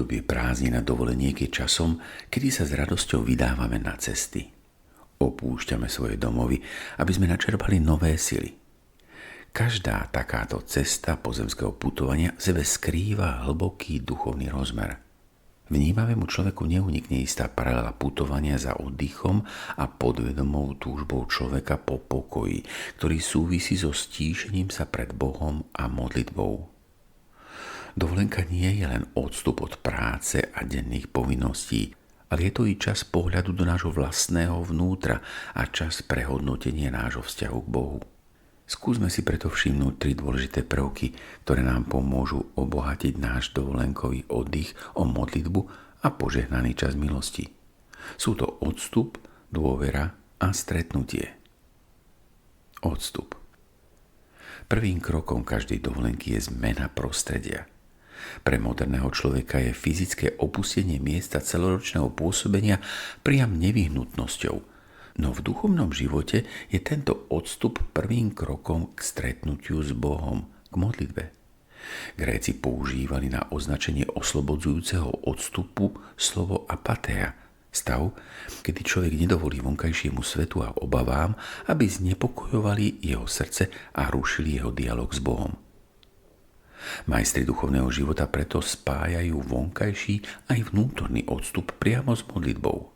Obdobie prázdnin a dovoleniek je časom, kedy sa s radosťou vydávame na cesty. Opúšťame svoje domovy, aby sme načerpali nové sily. Každá takáto cesta pozemského putovania v sebe skrýva hlboký duchovný rozmer. Vnímavému človeku neunikne istá paralela putovania za oddychom a podvedomou túžbou človeka po pokoji, ktorý súvisí so stíšením sa pred Bohom a modlitbou. Dovolenka nie je len odstup od práce a denných povinností, ale je to i čas pohľadu do nášho vlastného vnútra a čas prehodnotenia nášho vzťahu k Bohu. Skúsme si preto všimnúť 3 dôležité prvky, ktoré nám pomôžu obohatiť náš dovolenkový oddych o modlitbu a požehnaný čas milosti. Sú to odstup, dôvera a stretnutie. Odstup. Prvým krokom každej dovolenky je zmena prostredia. Pre moderného človeka je fyzické opustenie miesta celoročného pôsobenia priam nevyhnutnosťou, no v duchovnom živote je tento odstup prvým krokom k stretnutiu s Bohom, k modlitbe. Gréci používali na označenie oslobodzujúceho odstupu slovo apatia, stav, kedy človek nedovolí vonkajšiemu svetu a obavám, aby znepokojovali jeho srdce a rušili jeho dialog s Bohom. Majstri duchovného života preto spájajú vonkajší aj vnútorný odstup priamo s modlitbou.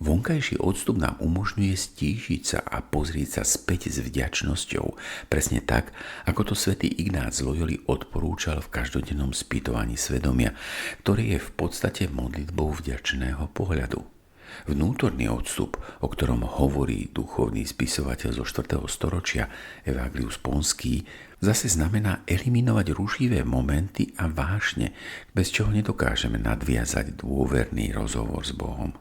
Vonkajší odstup nám umožňuje stíšiť sa a pozrieť sa späť s vďačnosťou, presne tak, ako to svätý Ignác z Loyoli odporúčal v každodennom spýtovaní svedomia, ktoré je v podstate modlitbou vďačného pohľadu. Vnútorný odstup, o ktorom hovorí duchovný spisovateľ zo 4. storočia Evagrius Ponský, zase znamená eliminovať rušivé momenty a vášne, bez čoho nedokážeme nadviazať dôverný rozhovor s Bohom.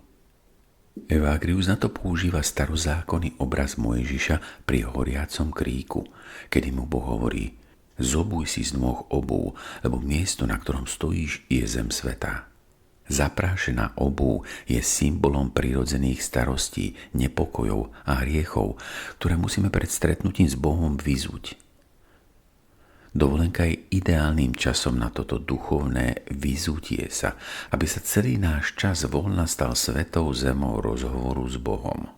Evagrius na to používa starozákonný obraz Mojžiša pri horiacom kríku, kedy mu Boh hovorí: zobuj si z nôh obuv, lebo miesto, na ktorom stojíš, je zem svätá. Zaprášená obuv je symbolom prirodzených starostí, nepokojov a hriechov, ktoré musíme pred stretnutím s Bohom vyzuť. Dovolenka je ideálnym časom na toto duchovné vyzutie sa, aby sa celý náš čas voľna stal svetou zemou rozhovoru s Bohom.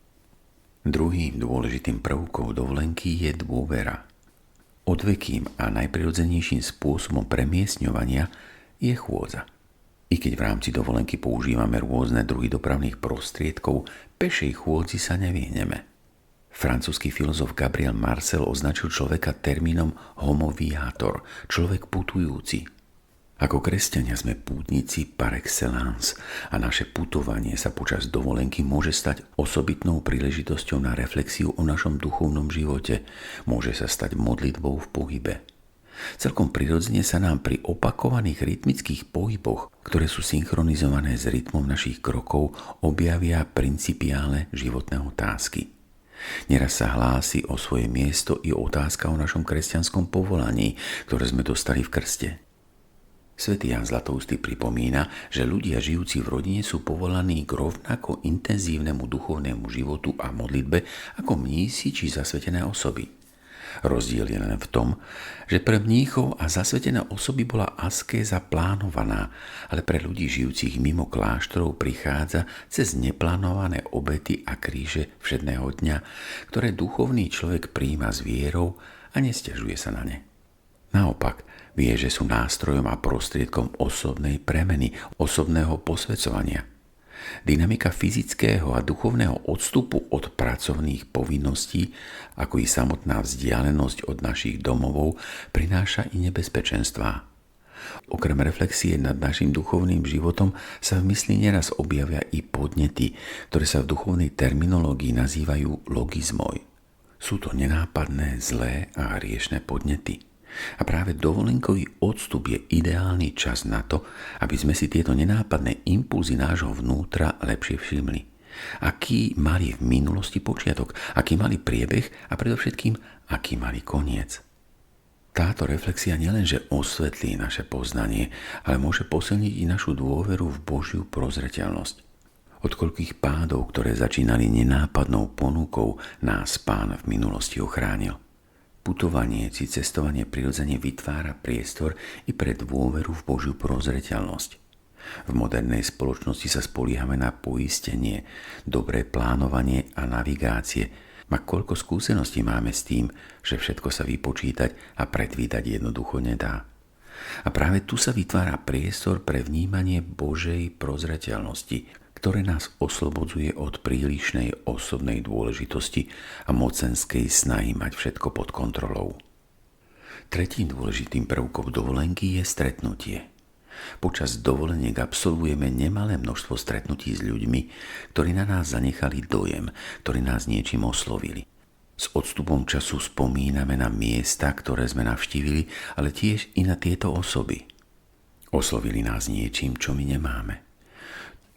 Druhým dôležitým prvkom dovolenky je dôvera. Odvekým a najprirodzenejším spôsobom premiestňovania je chôdza. I keď v rámci dovolenky používame rôzne druhy dopravných prostriedkov, pešej chôdzi sa nevyhneme. Francúzsky filozof Gabriel Marcel označil človeka termínom homo viator, človek putujúci. Ako kresťania sme pútnici par excellence a naše putovanie sa počas dovolenky môže stať osobitnou príležitosťou na reflexiu o našom duchovnom živote, môže sa stať modlitbou v pohybe. Celkom prirodzene sa nám pri opakovaných rytmických pohyboch, ktoré sú synchronizované s rytmom našich krokov, objavia principiálne životné otázky. Neraz sa hlási o svoje miesto i otázka o našom kresťanskom povolaní, ktoré sme dostali v krste. Svätý Ján Zlatoustý pripomína, že ľudia žijúci v rodine sú povolaní k rovnako intenzívnemu duchovnému životu a modlitbe ako mnísi či zasvetené osoby. Rozdiel je len v tom, že pre mníchov a zasvetené osoby bola askéza plánovaná, ale pre ľudí žijúcich mimo kláštorov prichádza cez neplánované obety a kríže všedného dňa, ktoré duchovný človek prijíma s vierou a nesťažuje sa na ne. Naopak, vie, že sú nástrojom a prostriedkom osobnej premeny, osobného posväcovania. Dynamika fyzického a duchovného odstupu od pracovných povinností, ako i samotná vzdialenosť od našich domovov, prináša i nebezpečenstvá. Okrem reflexie nad našim duchovným životom sa v mysli neraz objavia i podnety, ktoré sa v duchovnej terminológii nazývajú logizmoj. Sú to nenápadné, zlé a hriešne podnety. A práve dovolenkový odstup je ideálny čas na to, aby sme si tieto nenápadné impulzy nášho vnútra lepšie všimli. Aký mali v minulosti počiatok, aký mali priebeh a predovšetkým, aký mali koniec. Táto reflexia nielenže osvetlí naše poznanie, ale môže posilniť i našu dôveru v Božiu prozreteľnosť. Od koľkých pádov, ktoré začínali nenápadnou ponukou, nás Pán v minulosti ochránil. Putovanie či cestovanie prirodzene vytvára priestor i pre dôveru v Božiu prozreteľnosť. V modernej spoločnosti sa spoliehame na poistenie, dobré plánovanie a navigácie. A koľko skúseností máme s tým, že všetko sa vypočítať a predvídať jednoducho nedá. A práve tu sa vytvára priestor pre vnímanie Božej prozreteľnosti, ktoré nás oslobodzuje od prílišnej osobnej dôležitosti a mocenskej snahy mať všetko pod kontrolou. Tretím dôležitým prvkom dovolenky je stretnutie. Počas dovoleniek absolvujeme nemalé množstvo stretnutí s ľuďmi, ktorí na nás zanechali dojem, ktorí nás niečím oslovili. S odstupom času spomíname na miesta, ktoré sme navštívili, ale tiež i na tieto osoby. Oslovili nás niečím, čo my nemáme.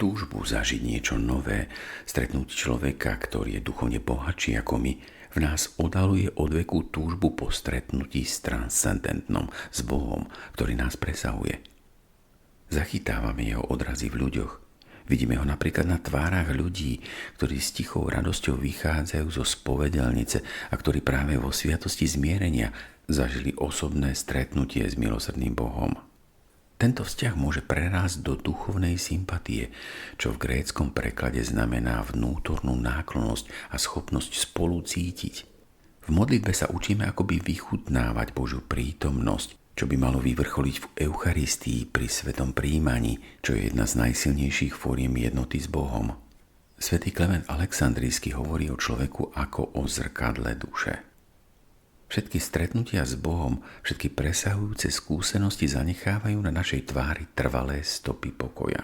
Túžbu zažiť niečo nové, stretnúť človeka, ktorý je duchovne bohatší ako my, v nás odhaluje odveku túžbu po stretnutí s transcendentnom, s Bohom, ktorý nás presahuje. Zachytávame jeho odrazy v ľuďoch. Vidíme ho napríklad na tvárach ľudí, ktorí s tichou radosťou vychádzajú zo spovedelnice a ktorí práve vo sviatosti zmierenia zažili osobné stretnutie s milosrdným Bohom. Tento vzťah môže prerásť do duchovnej sympatie, čo v gréckom preklade znamená vnútornú náklonnosť a schopnosť spolu cítiť. V modlitbe sa učíme akoby vychutnávať Božiu prítomnosť, čo by malo vyvrcholiť v Eucharistii pri svetom prijímaní, čo je jedna z najsilnejších fóriem jednoty s Bohom. Svätý Klement Alexandrijský hovorí o človeku ako o zrkadle duše. Všetky stretnutia s Bohom, všetky presahujúce skúsenosti zanechávajú na našej tvári trvalé stopy pokoja.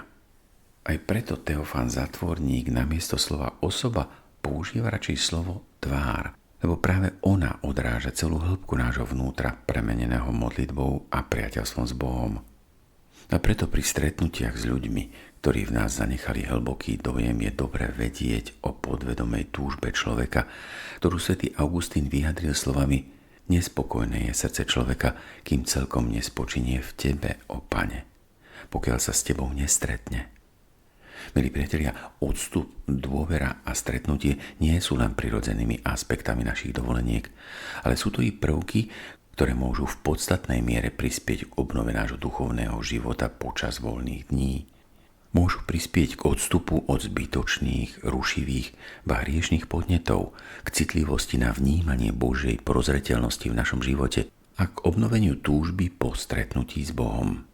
Aj preto Teofán Zatvorník namiesto slova osoba používa radšej slovo tvár, lebo práve ona odráža celú hĺbku nášho vnútra premeneného modlitbou a priateľstvom s Bohom. A preto pri stretnutiach s ľuďmi, ktorí v nás zanechali hlboký dojem, je dobre vedieť o podvedomej túžbe človeka, ktorú svätý Augustín vyjadril slovami: nespokojné je srdce človeka, kým celkom nespočinie v tebe, ó Pane, pokiaľ sa s tebou nestretne. Milí priatelia, odstup, dôvera a stretnutie nie sú len prirodzenými aspektami našich dovoleniek, ale sú to i prvky, ktoré môžu v podstatnej miere prispieť k obnove nášho duchovného života počas voľných dní. Môžu prispieť k odstupu od zbytočných, rušivých, ba hriešnych podnetov, k citlivosti na vnímanie Božej prozreteľnosti v našom živote a k obnoveniu túžby po stretnutí s Bohom.